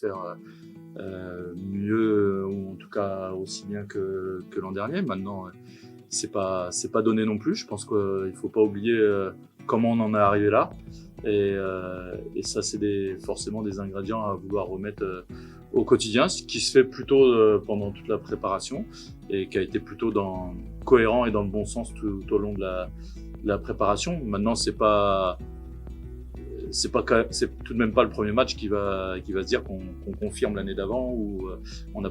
faire mieux, ou en tout cas aussi bien que l'an dernier. Maintenant, c'est pas donné non plus. Je pense qu'il faut pas oublier comment on en est arrivé là. Et ça, c'est forcément des ingrédients à vouloir remettre au quotidien, ce qui se fait plutôt pendant toute la préparation et qui a été plutôt cohérent et dans le bon sens tout au long de la préparation. Maintenant, c'est tout de même pas le premier match qui va se dire qu'on confirme l'année d'avant, ou on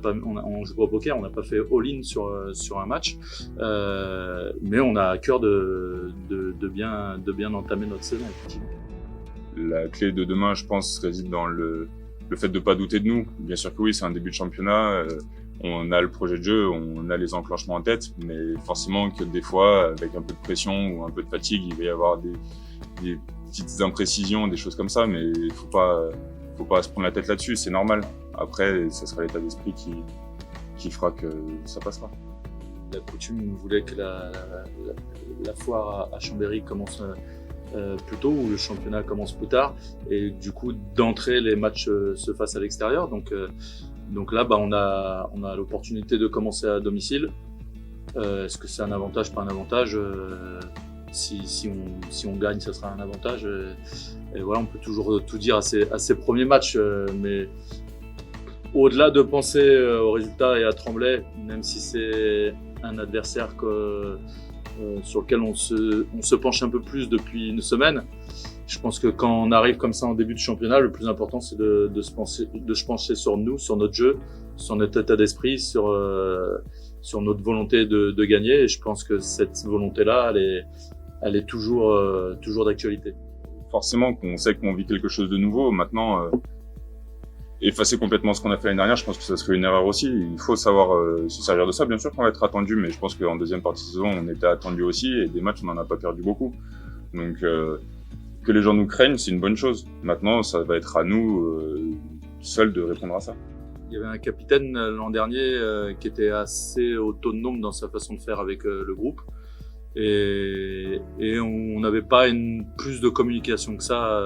joue pas au poker, on n'a pas fait all-in sur un match, mais on a à cœur de bien entamer notre saison, effectivement. La clé de demain, je pense, réside dans le fait de pas douter de nous. Bien sûr que oui, c'est un début de championnat, on a le projet de jeu, on a les enclenchements en tête, mais forcément que des fois, avec un peu de pression ou un peu de fatigue, il va y avoir des petites imprécisions, des choses comme ça, mais il faut pas se prendre la tête là-dessus, c'est normal. Après, ça sera l'état d'esprit qui fera que ça passera. La coutume voulait que la foire à Chambéry commence plus tôt, ou le championnat commence plus tard, et du coup d'entrée les matchs se fassent à l'extérieur. Donc là, on a l'opportunité de commencer à domicile. Est-ce que c'est un avantage, pas un avantage? Si on gagne, ça sera un avantage. Et voilà, on peut toujours tout dire à ces premiers matchs, mais au-delà de penser aux résultats et à Tremblay, même si c'est un adversaire sur lequel on se penche un peu plus depuis une semaine, je pense que quand on arrive comme ça en début de championnat, le plus important, c'est de se pencher sur nous, sur notre jeu, sur notre état d'esprit, sur notre volonté de gagner. Et je pense que cette volonté-là, elle est toujours d'actualité. Forcément qu'on sait qu'on vit quelque chose de nouveau. Maintenant, effacer complètement ce qu'on a fait l'année dernière, je pense que ça serait une erreur aussi. Il faut savoir se servir de ça. Bien sûr qu'on va être attendu, mais je pense qu'en deuxième partie de saison, on était attendu aussi, et des matchs, on n'en a pas perdu beaucoup. Donc, que les gens nous craignent, c'est une bonne chose. Maintenant, ça va être à nous seuls de répondre à ça. Il y avait un capitaine l'an dernier qui était assez autonome dans sa façon de faire avec le groupe. Et on n'avait pas plus de communication que ça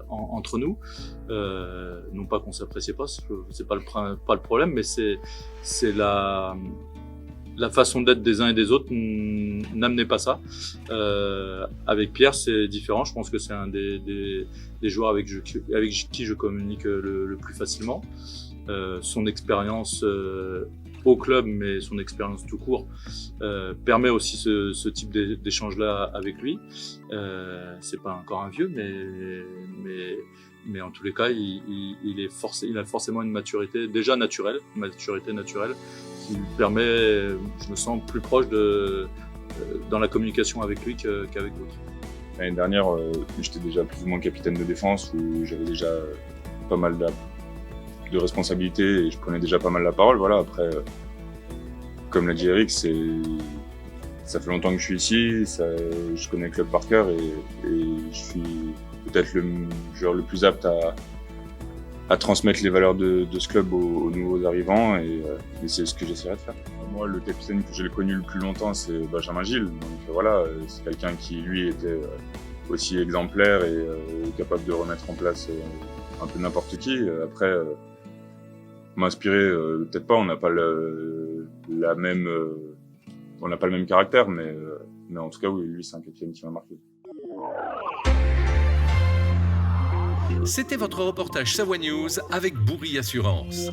entre nous. Non pas qu'on s'appréciait pas, c'est pas le problème, mais c'est la façon d'être des uns et des autres n'amenait pas ça. Avec Pierre, c'est différent. Je pense que c'est un des joueurs avec qui je communique le plus facilement. Son expérience au club, mais son expérience tout court, permet aussi ce type d'échange-là avec lui. C'est pas encore un vieux, mais en tous les cas, il a forcément une maturité déjà naturelle, qui lui permet, je me sens plus proche dans la communication avec lui qu'avec d'autres. L'année dernière, j'étais déjà plus ou moins capitaine de défense, où j'avais déjà pas mal de responsabilités et je prenais déjà pas mal la parole. Voilà, après, comme l'a dit Eric, ça fait longtemps que je suis ici, je connais le club par cœur, et je suis peut-être le joueur le plus apte à transmettre les valeurs de ce club aux nouveaux arrivants, et c'est ce que j'essaierai de faire. Moi, le capitaine que j'ai connu le plus longtemps, c'est Benjamin Gilles. Donc voilà, c'est quelqu'un qui, lui, était aussi exemplaire et capable de remettre en place un peu n'importe qui. Après, m'inspirer, peut-être pas, on n'a pas le même caractère, mais en tout cas, oui, lui, c'est un capitaine qui m'a marqué. C'était votre reportage Savoie News avec Bourri Assurance.